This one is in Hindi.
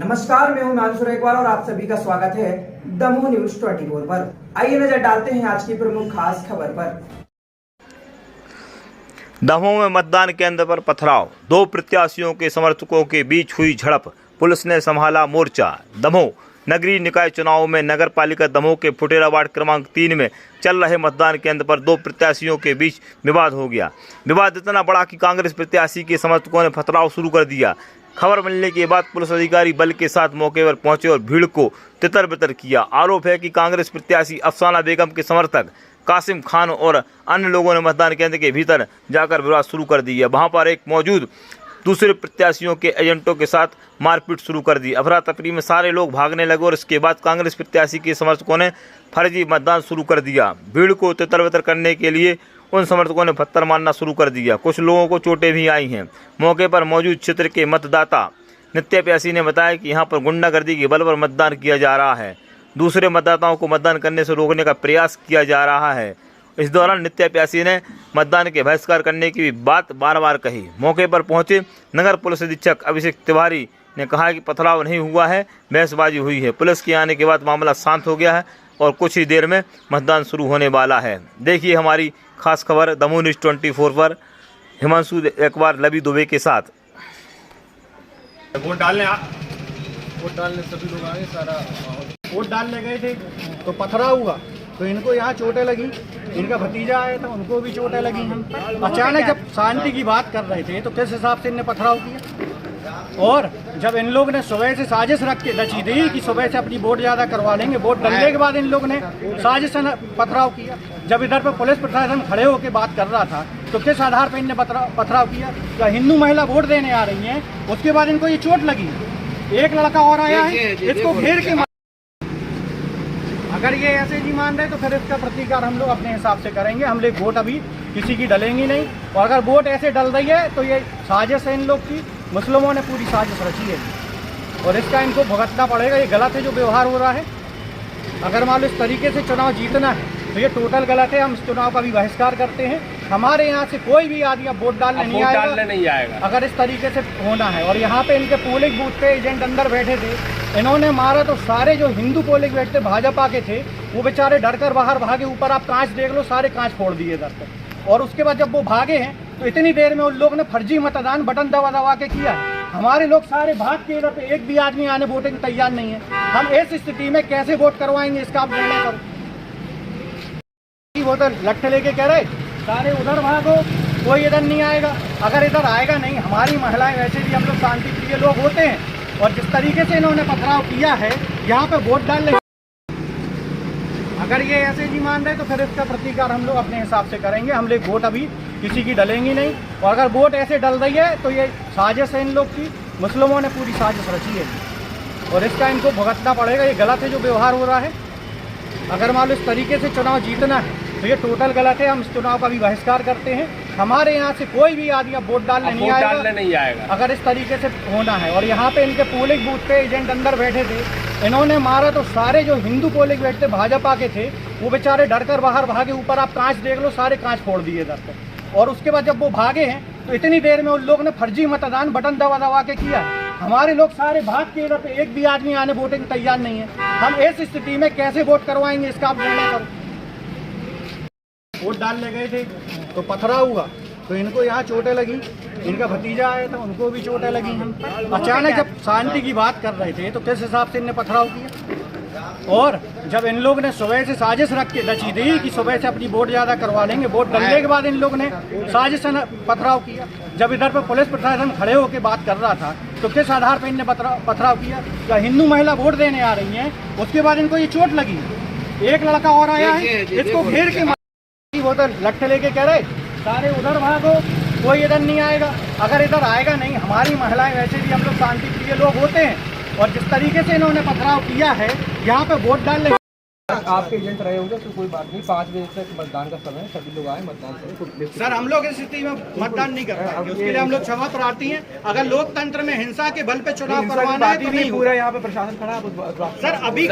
नमस्कार, मैं हूं मानसूर एक बार और आप सभी का स्वागत है दमोह न्यूज 24 पर। आइए नजर डालते हैं आज की प्रमुख खास खबर पर। दमोह में मतदान केंद्र पर पथराव, दो प्रत्याशियों के समर्थकों के बीच हुई झड़प, पुलिस ने संभाला मोर्चा। दमोह नगरीय निकाय चुनाव में नगर पालिका दमोह के फुटेरा वार्ड क्रमांक 3 में चल रहे मतदान केंद्र पर दो प्रत्याशियों के बीच विवाद हो गया। विवाद इतना बड़ा कि कांग्रेस प्रत्याशी के समर्थकों ने पथराव शुरू कर दिया। खबर मिलने के बाद पुलिस अधिकारी बल के साथ मौके पर पहुंचे और भीड़ को तितर बितर किया। आरोप है कि कांग्रेस प्रत्याशी अफसाना बेगम के समर्थक कासिम खान और अन्य लोगों ने मतदान केंद्र के भीतर जाकर विवाद शुरू कर दिया। वहां पर एक मौजूद दूसरे प्रत्याशियों के एजेंटों के साथ मारपीट शुरू कर दी। अफरा तफरी में सारे लोग भागने लगे और इसके बाद कांग्रेस प्रत्याशी के समर्थकों ने फर्जी मतदान शुरू कर दिया। भीड़ को तितर बितर करने के लिए उन समर्थकों ने पत्थर मारना शुरू कर दिया। कुछ लोगों को चोटें भी आई हैं। मौके पर मौजूद क्षेत्र के मतदाता नित्य प्यासी ने बताया कि यहां पर गुंडागर्दी के बल पर मतदान किया जा रहा है। दूसरे मतदाताओं को मतदान करने से रोकने का प्रयास किया जा रहा है। इस दौरान नित्य प्यासी ने मतदान के बहिष्कार करने की बात बार बार कही। मौके पर पहुंचे नगर पुलिस अधीक्षक अभिषेक तिवारी ने कहा कि पथराव नहीं हुआ है, बहसबाजी हुई है। पुलिस के आने के बाद मामला शांत हो गया है और कुछ ही देर में मतदान शुरू होने वाला है। देखिए हमारी खास खबर दमोह न्यूज 24 पर हिमांशु एक बार लबी दुबे के साथ। वोट डालने सभी लोग आए, सारा वोट डालने गए थे तो पथराव हुआ, तो इनको यहाँ चोटें लगी। इनका भतीजा आया था, उनको भी चोटें लगी। अचानक जब शांति की बात कर रहे थे तो किस हिसाब से इनने पथराव किया। और जब इन लोग ने सुबह से साजिश रची थी कि सुबह से अपनी वोट ज़्यादा करवा लेंगे, वोट डलने के बाद इन लोग ने साजिश से पथराव किया। जब इधर पर पुलिस प्रशासन खड़े होकर बात कर रहा था तो किस आधार पर इनने पथराव किया। क्या हिंदू महिला वोट देने आ रही हैं, उसके बाद इनको ये चोट लगी। एक लड़का और आया है, इसको घेर के अगर ये ऐसे जी मान रहे तो फिर इसका प्रतिकार हम लोग अपने हिसाब से करेंगे। हम लोग वोट अभी किसी की डलेंगी नहीं, और अगर वोट ऐसे डल रही है तो ये साजिश है इन लोग की। मुस्लिमों ने पूरी साजिश रची है और इसका इनको भुगतना पड़ेगा। ये गलत है जो व्यवहार हो रहा है। अगर मान लो इस तरीके से चुनाव जीतना है तो ये टोटल गलत है। हम इस चुनाव का भी बहिष्कार करते हैं। हमारे यहाँ से कोई भी आदमी अब वोट डालने नहीं आएगा अगर इस तरीके से होना है। और यहाँ पे इनके पोलिंग बूथ पे एजेंट अंदर बैठे थे, इन्होंने मारा तो सारे जो हिंदू पोलिंग बूथ थे भाजपा के थे वो बेचारे डर कर बाहर भागे। ऊपर आप कांच देख लो, सारे कांच फोड़ दिए इधर तक। और उसके बाद जब वो भागे हैं तो इतनी देर में उन लोगों ने फर्जी मतदान बटन दबा के किया। हमारे लोग सारे भाग के इधर पे एक भी आदमी आने वोटिंग तैयार नहीं है। हम इस स्थिति में कैसे वोट करवाएंगे, इसका आप निर्णय करो। वो तो लट्ठे लेके कह रहे सारे उधर भागो, कोई इधर नहीं आएगा। अगर इधर आएगा नहीं, हमारी महिलाएं वैसे भी हम लोग शांति प्रिय लोग होते हैं। और जिस तरीके से इन्होंने पथराव किया है, यहाँ पे वोट डालने अगर ये ऐसे जी मान रहे तो फिर इसका प्रतिकार हम लोग अपने हिसाब से करेंगे। हम लोग वोट अभी किसी की डलेंगी नहीं, और अगर वोट ऐसे डल रही है तो ये साजिश है इन लोग की। मुस्लिमों ने पूरी साजिश रची है और इसका इनको भुगतना पड़ेगा। ये गलत है जो व्यवहार हो रहा है। अगर मान लो इस तरीके से चुनाव जीतना है तो ये टोटल गलत है। हम इस चुनाव का भी बहिष्कार करते हैं। हमारे यहाँ से कोई भी आदमी अब वोट डालने नहीं आएगा अगर इस तरीके से होना है। और यहाँ पे इनके पोलिंग बूथ पे एजेंट अंदर बैठे थे, इन्होंने मारा तो सारे जो हिंदू पोलिंग बूथ थे भाजपा के थे वो बेचारे डर कर बाहर भागे। ऊपर आप कांच देख लो, सारे कांच फोड़ दिए इधर तक। और उसके बाद जब वो भागे हैं तो इतनी देर में उन लोगों ने फर्जी मतदान बटन दबा के किया। हमारे लोग सारे भाग के इधर पे एक भी आदमी आने वोटिंग तैयार नहीं है। हम इस स्थिति में कैसे वोट करवाएंगे, इसका आप निर्णय करो। वोट डालने गए थे तो पथराव हुआ, तो इनको यहाँ चोटें लगी। इनका भतीजा आया था, उनको भी चोटें लगी। अचानक जब शांति की बात कर रहे थे तो किस हिसाब से इनने पथराव किया। और जब इन लोग ने सुबह से साजिश रची थी कि सुबह से अपनी वोट ज़्यादा करवा लेंगे, वोट डलने के बाद इन लोग ने साजिश से पथराव किया। जब इधर पर पुलिस प्रशासन खड़े होकर बात कर रहा था तो किस आधार पर इनने पथराव किया। क्या हिंदू महिला वोट देने आ रही हैं, उसके बाद इनको ये चोट लगी। एक लड़का और आया है, इसको घेर के वो तो लट्ठे लेके कह रहे सारे उधर भागो, कोई इधर नहीं आएगा। अगर इधर आएगा नहीं, हमारी महिलाएं वैसे भी हम लोग शांति प्रिय लोग होते हैं। और जिस तरीके से इन्होंने पथराव किया है, यहाँ पे वोट डालने आपके एजेंट रहे होंगे तो कोई बात नहीं। 5 बजे तक मतदान का समय है, सभी लोग आए मतदान करें। सर, हम लोग इस स्थिति में मतदान नहीं कर पाएंगे, उसके लिए हम लोग क्षमा प्रार्थी हैं। अगर लोकतंत्र में हिंसा के बल पे चुनाव करवाना है तो नहीं। पूरा यहाँ पे प्रशासन खड़ा है। सर अभी